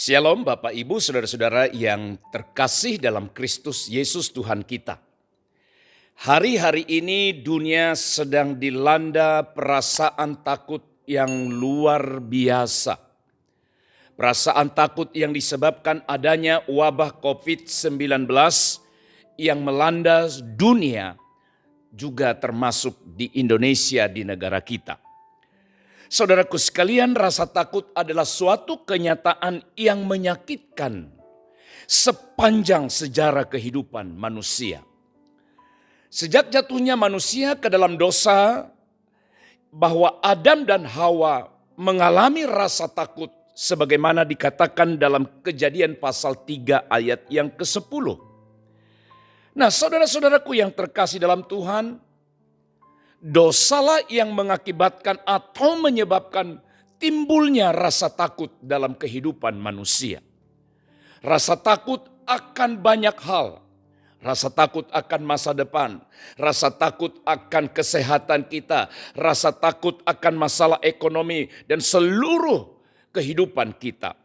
Shalom Bapak Ibu Saudara-saudara yang terkasih dalam Kristus Yesus Tuhan kita. Hari-hari ini dunia sedang dilanda perasaan takut yang luar biasa. Perasaan takut yang disebabkan adanya wabah COVID-19 yang melanda dunia juga termasuk di Indonesia, di negara kita. Saudaraku sekalian, rasa takut adalah suatu kenyataan yang menyakitkan sepanjang sejarah kehidupan manusia. Sejak jatuhnya manusia ke dalam dosa, bahwa Adam dan Hawa mengalami rasa takut sebagaimana dikatakan dalam Kejadian pasal 3 ayat yang ke-10. Nah, saudara-saudaraku yang terkasih dalam Tuhan, dosalah yang mengakibatkan atau menyebabkan timbulnya rasa takut dalam kehidupan manusia. Rasa takut akan banyak hal. Rasa takut akan masa depan. Rasa takut akan kesehatan kita. Rasa takut akan masalah ekonomi dan seluruh kehidupan kita.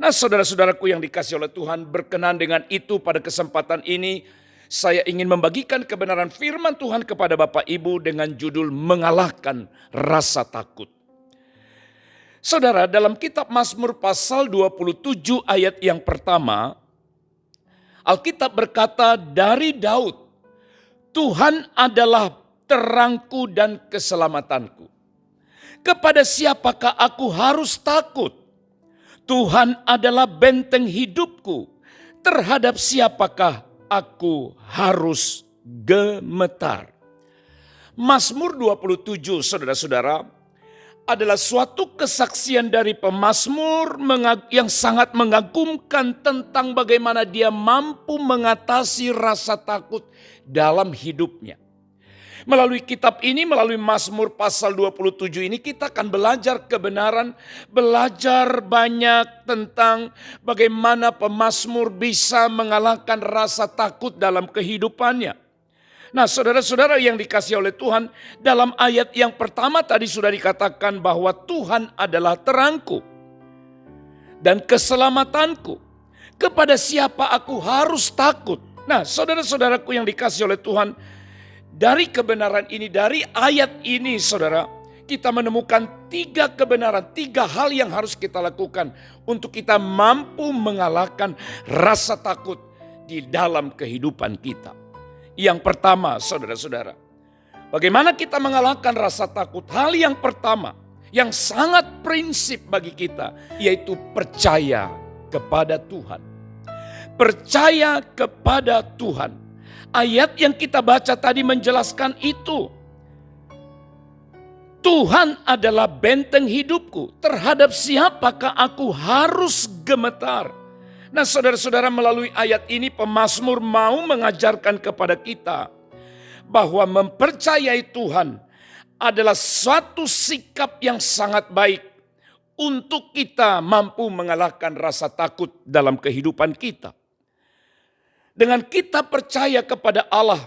Nah, saudara-saudaraku yang dikasihi oleh Tuhan, berkenan dengan itu pada kesempatan ini saya ingin membagikan kebenaran firman Tuhan kepada Bapak Ibu dengan judul mengalahkan rasa takut. Saudara, dalam kitab Mazmur pasal 27 ayat yang pertama, Alkitab berkata dari Daud, Tuhan adalah terangku dan keselamatanku. Kepada siapakah aku harus takut? Tuhan adalah benteng hidupku. Terhadap siapakah aku harus gemetar? Mazmur 27, saudara-saudara, adalah suatu kesaksian dari pemazmur yang sangat mengagumkan tentang bagaimana dia mampu mengatasi rasa takut dalam hidupnya. Melalui kitab ini, melalui Mazmur pasal 27 ini, kita akan belajar kebenaran, belajar banyak tentang bagaimana pemazmur bisa mengalahkan rasa takut dalam kehidupannya. Nah, saudara-saudara yang dikasihi oleh Tuhan, dalam ayat yang pertama tadi sudah dikatakan bahwa Tuhan adalah terangku dan keselamatanku. Kepada siapa aku harus takut? Nah, saudara-saudaraku yang dikasihi oleh Tuhan, dari kebenaran ini, dari ayat ini saudara, kita menemukan 3 kebenaran, 3 hal yang harus kita lakukan untuk kita mampu mengalahkan rasa takut di dalam kehidupan kita. Yang pertama, saudara-saudara, bagaimana kita mengalahkan rasa takut? Hal yang pertama, yang sangat prinsip bagi kita, yaitu percaya kepada Tuhan. Percaya kepada Tuhan. Ayat yang kita baca tadi menjelaskan itu. Tuhan adalah benteng hidupku. Terhadap siapakah aku harus gemetar? Nah, saudara-saudara, melalui ayat ini pemazmur mau mengajarkan kepada kita bahwa mempercayai Tuhan adalah suatu sikap yang sangat baik untuk kita mampu mengalahkan rasa takut dalam kehidupan kita. Dengan kita percaya kepada Allah,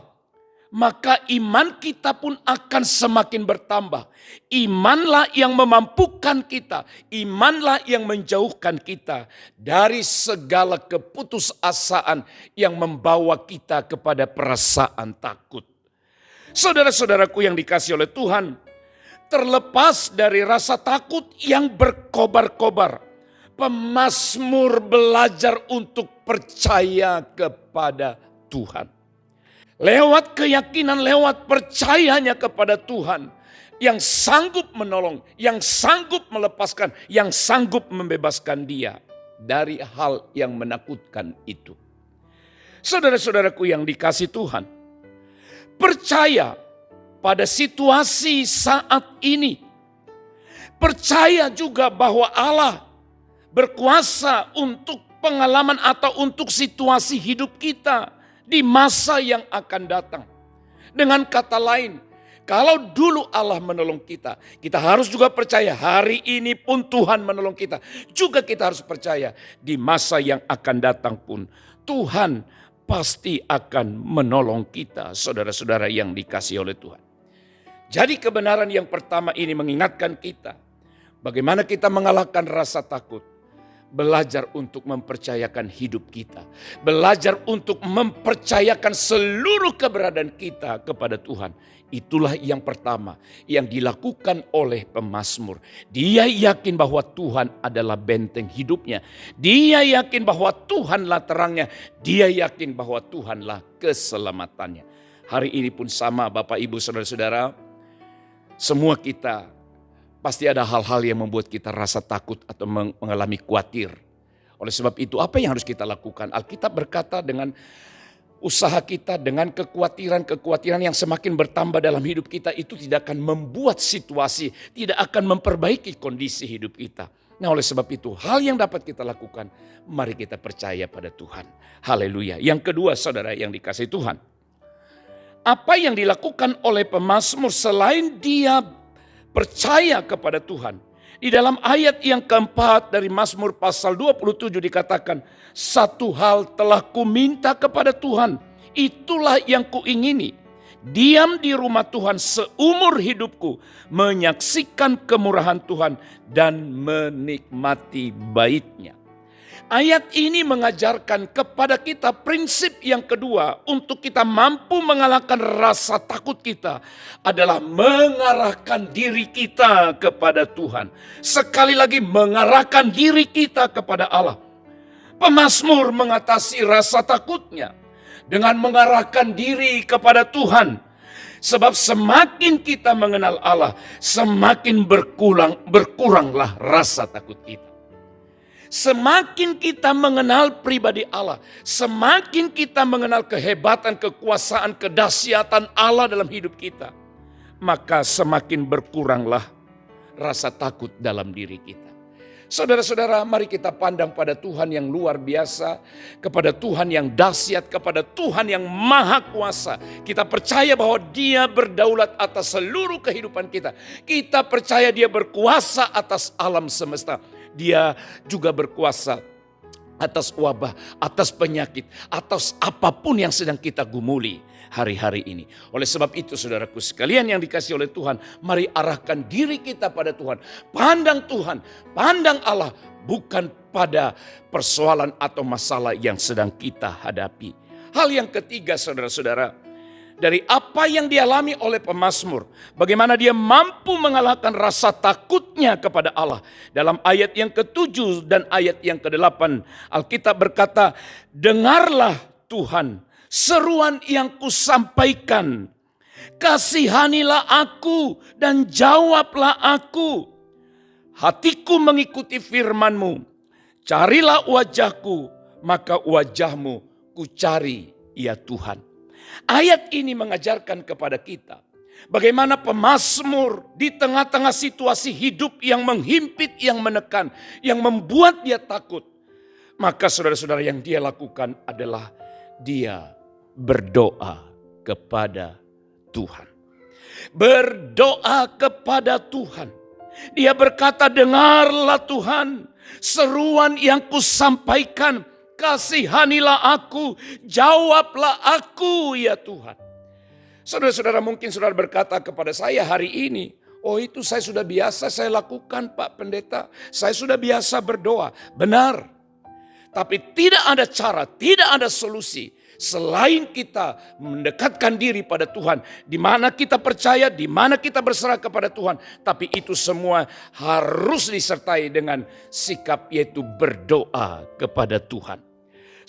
maka iman kita pun akan semakin bertambah. Imanlah yang memampukan kita, imanlah yang menjauhkan kita dari segala keputusasaan yang membawa kita kepada perasaan takut. Saudara-saudaraku yang dikasihi oleh Tuhan, terlepas dari rasa takut yang berkobar-kobar, pemazmur belajar untuk percaya kepada Tuhan. Lewat keyakinan, lewat percayanya kepada Tuhan yang sanggup menolong, yang sanggup melepaskan, yang sanggup membebaskan dia dari hal yang menakutkan itu. Saudara-saudaraku yang dikasihi Tuhan, percaya pada situasi saat ini. Percaya juga bahwa Allah berkuasa untuk pengalaman atau untuk situasi hidup kita di masa yang akan datang. Dengan kata lain, kalau dulu Allah menolong kita, kita harus juga percaya hari ini pun Tuhan menolong kita. Juga kita harus percaya di masa yang akan datang pun Tuhan pasti akan menolong kita, saudara-saudara yang dikasihi oleh Tuhan. Jadi kebenaran yang pertama ini mengingatkan kita bagaimana kita mengalahkan rasa takut. belajar untuk mempercayakan hidup kita, belajar untuk mempercayakan seluruh keberadaan kita kepada Tuhan. Itulah yang pertama yang dilakukan oleh pemazmur. Dia yakin bahwa Tuhan adalah benteng hidupnya. Dia yakin bahwa Tuhanlah terangnya. Dia yakin bahwa Tuhanlah keselamatannya. Hari ini pun sama Bapak Ibu Saudara-saudara. Semua kita pasti ada hal-hal yang membuat kita rasa takut atau mengalami khawatir. Oleh sebab itu apa yang harus kita lakukan? Alkitab berkata dengan usaha kita, dengan kekhawatiran yang semakin bertambah dalam hidup kita itu tidak akan membuat situasi, tidak akan memperbaiki kondisi hidup kita. Nah oleh sebab itu hal yang dapat kita lakukan, mari kita percaya pada Tuhan. Haleluya. Yang kedua saudara yang dikasihi Tuhan. Apa yang dilakukan oleh pemazmur selain dia percaya kepada Tuhan. Di dalam ayat yang keempat dari Mazmur pasal 27 dikatakan, satu hal telah kuminta kepada Tuhan, itulah yang kuingini. Diam di rumah Tuhan seumur hidupku, menyaksikan kemurahan Tuhan dan menikmati bait-Nya. Ayat ini mengajarkan kepada kita prinsip yang kedua untuk kita mampu mengalahkan rasa takut kita adalah mengarahkan diri kita kepada Tuhan. Sekali lagi mengarahkan diri kita kepada Allah. Pemazmur mengatasi rasa takutnya dengan mengarahkan diri kepada Tuhan. Sebab semakin kita mengenal Allah, semakin berkuranglah rasa takut kita. Semakin kita mengenal pribadi Allah, semakin kita mengenal kehebatan, kekuasaan, kedahsyatan Allah dalam hidup kita, maka semakin berkuranglah rasa takut dalam diri kita. Saudara-saudara, mari kita pandang pada Tuhan yang luar biasa, kepada Tuhan yang dahsyat, kepada Tuhan yang maha kuasa. Kita percaya bahwa Dia berdaulat atas seluruh kehidupan kita. Kita percaya Dia berkuasa atas alam semesta. Dia juga berkuasa atas wabah, atas penyakit, atas apapun yang sedang kita gumuli hari-hari ini. Oleh sebab itu saudaraku sekalian yang dikasihi oleh Tuhan, mari arahkan diri kita pada Tuhan. Pandang Tuhan, pandang Allah, bukan pada persoalan atau masalah yang sedang kita hadapi. Hal yang ketiga saudara-saudara, dari apa yang dialami oleh pemazmur, bagaimana dia mampu mengalahkan rasa takutnya kepada Allah. Dalam ayat yang ke-7 dan ayat yang ke-8, Alkitab berkata, dengarlah Tuhan seruan yang kusampaikan, kasihanilah aku dan jawablah aku. Hatiku mengikuti firman-Mu, carilah wajahku, maka wajah-Mu kucari ya Tuhan. Ayat ini mengajarkan kepada kita bagaimana pemazmur di tengah-tengah situasi hidup yang menghimpit, yang menekan, yang membuat dia takut. Maka saudara-saudara yang dia lakukan adalah dia berdoa kepada Tuhan. Berdoa kepada Tuhan. Dia berkata, dengarlah Tuhan seruan yang kusampaikan. Kasihanilah aku, jawablah aku ya Tuhan. Saudara-saudara mungkin saudara berkata kepada saya hari ini, oh itu saya sudah biasa saya lakukan Pak Pendeta. Saya sudah biasa berdoa. Benar. Tapi tidak ada cara, tidak ada solusi selain kita mendekatkan diri pada Tuhan. Di mana kita percaya, di mana kita berserah kepada Tuhan. Tapi itu semua harus disertai dengan sikap yaitu berdoa kepada Tuhan.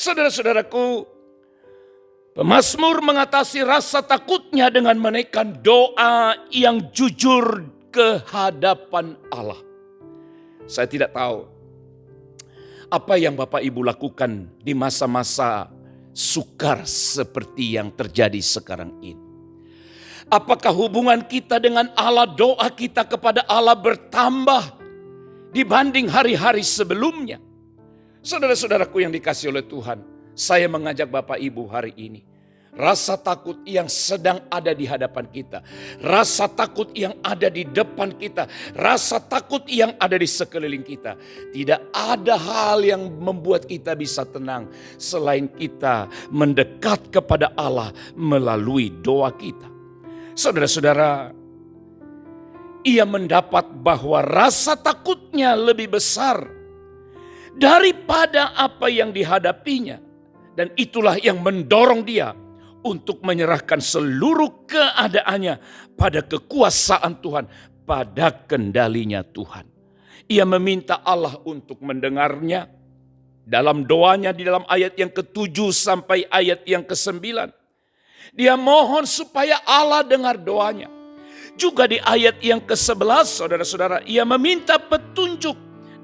Saudara-saudaraku, pemazmur mengatasi rasa takutnya dengan menaikkan doa yang jujur ke hadapan Allah. Saya tidak tahu apa yang Bapak Ibu lakukan di masa-masa sukar seperti yang terjadi sekarang ini. Apakah hubungan kita dengan Allah, doa kita kepada Allah bertambah dibanding hari-hari sebelumnya? Saudara-saudaraku yang dikasihi oleh Tuhan, saya mengajak Bapak Ibu hari ini. Rasa takut yang sedang ada di hadapan kita. Rasa takut yang ada di depan kita. Rasa takut yang ada di sekeliling kita. Tidak ada hal yang membuat kita bisa tenang selain kita mendekat kepada Allah melalui doa kita. Saudara-saudara, ia mendapat bahwa rasa takutnya lebih besar daripada apa yang dihadapinya. Dan itulah yang mendorong dia untuk menyerahkan seluruh keadaannya pada kekuasaan Tuhan, pada kendalinya Tuhan. Ia meminta Allah untuk mendengarnya dalam doanya di dalam ayat yang ke-7 sampai ayat yang ke-9. Dia mohon supaya Allah dengar doanya. Juga di ayat yang ke-11, saudara-saudara, ia meminta petunjuk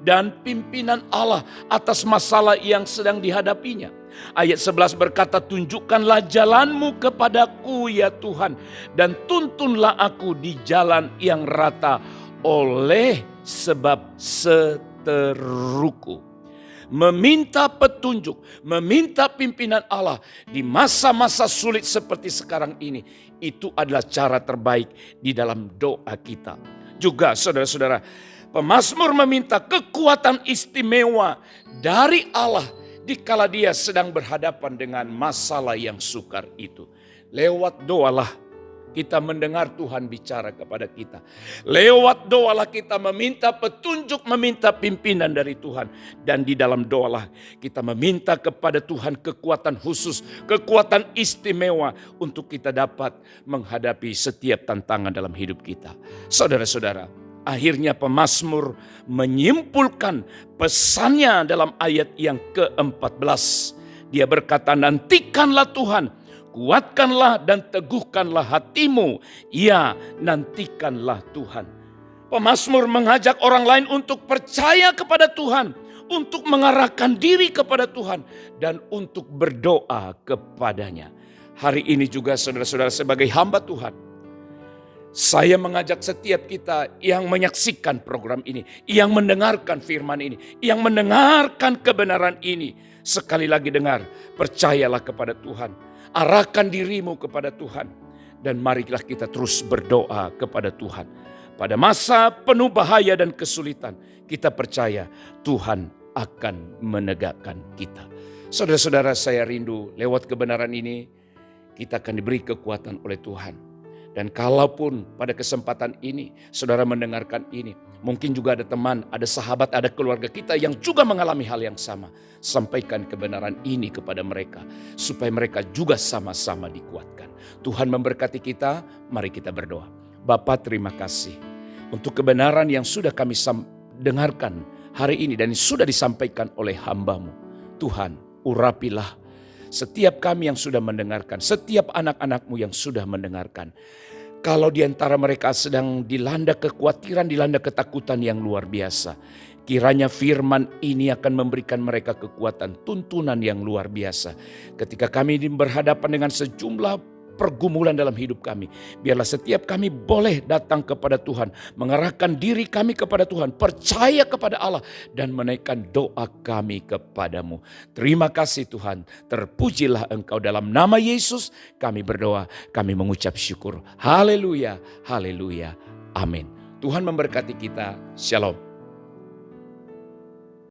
dan pimpinan Allah atas masalah yang sedang dihadapinya. Ayat 11 berkata, tunjukkanlah jalanmu kepadaku ya Tuhan, dan tuntunlah aku di jalan yang rata oleh sebab seteruku. Meminta petunjuk, meminta pimpinan Allah di masa-masa sulit seperti sekarang ini, itu adalah cara terbaik di dalam doa kita. Juga saudara-saudara, pemazmur meminta kekuatan istimewa dari Allah dikala dia sedang berhadapan dengan masalah yang sukar itu. Lewat doalah kita mendengar Tuhan bicara kepada kita. Lewat doalah kita meminta petunjuk, meminta pimpinan dari Tuhan. Dan di dalam doalah kita meminta kepada Tuhan kekuatan khusus, kekuatan istimewa untuk kita dapat menghadapi setiap tantangan dalam hidup kita. Saudara-saudara, akhirnya pemazmur menyimpulkan pesannya dalam ayat yang ke-14. Dia berkata, nantikanlah Tuhan, kuatkanlah dan teguhkanlah hatimu. Ya, nantikanlah Tuhan. Pemazmur mengajak orang lain untuk percaya kepada Tuhan, untuk mengarahkan diri kepada Tuhan, dan untuk berdoa kepadanya. Hari ini juga saudara-saudara sebagai hamba Tuhan, saya mengajak setiap kita yang menyaksikan program ini, yang mendengarkan firman ini, yang mendengarkan kebenaran ini. Sekali lagi dengar, percayalah kepada Tuhan. Arahkan dirimu kepada Tuhan. Dan marilah kita terus berdoa kepada Tuhan. Pada masa penuh bahaya dan kesulitan, kita percaya Tuhan akan menegakkan kita. Saudara-saudara, saya rindu lewat kebenaran ini, kita akan diberi kekuatan oleh Tuhan. Dan kalaupun pada kesempatan ini saudara mendengarkan ini, mungkin juga ada teman, ada sahabat, ada keluarga kita yang juga mengalami hal yang sama. Sampaikan kebenaran ini kepada mereka supaya mereka juga sama-sama dikuatkan. Tuhan memberkati kita, mari kita berdoa. Bapa, terima kasih untuk kebenaran yang sudah kami dengarkan hari ini dan sudah disampaikan oleh hamba-Mu. Tuhan, urapilah setiap kami yang sudah mendengarkan, setiap anak-anak-Mu yang sudah mendengarkan. Kalau di antara mereka sedang dilanda kekhawatiran, dilanda ketakutan yang luar biasa, kiranya firman ini akan memberikan mereka kekuatan, tuntunan yang luar biasa. Ketika kami berhadapan dengan sejumlah pergumulan dalam hidup kami, biarlah setiap kami boleh datang kepada Tuhan, mengarahkan diri kami kepada Tuhan, percaya kepada Allah, dan menaikkan doa kami kepadamu. Terima kasih Tuhan, terpujilah Engkau. Dalam nama Yesus kami berdoa, kami mengucap syukur. Haleluya, haleluya, amin. Tuhan memberkati kita. Shalom.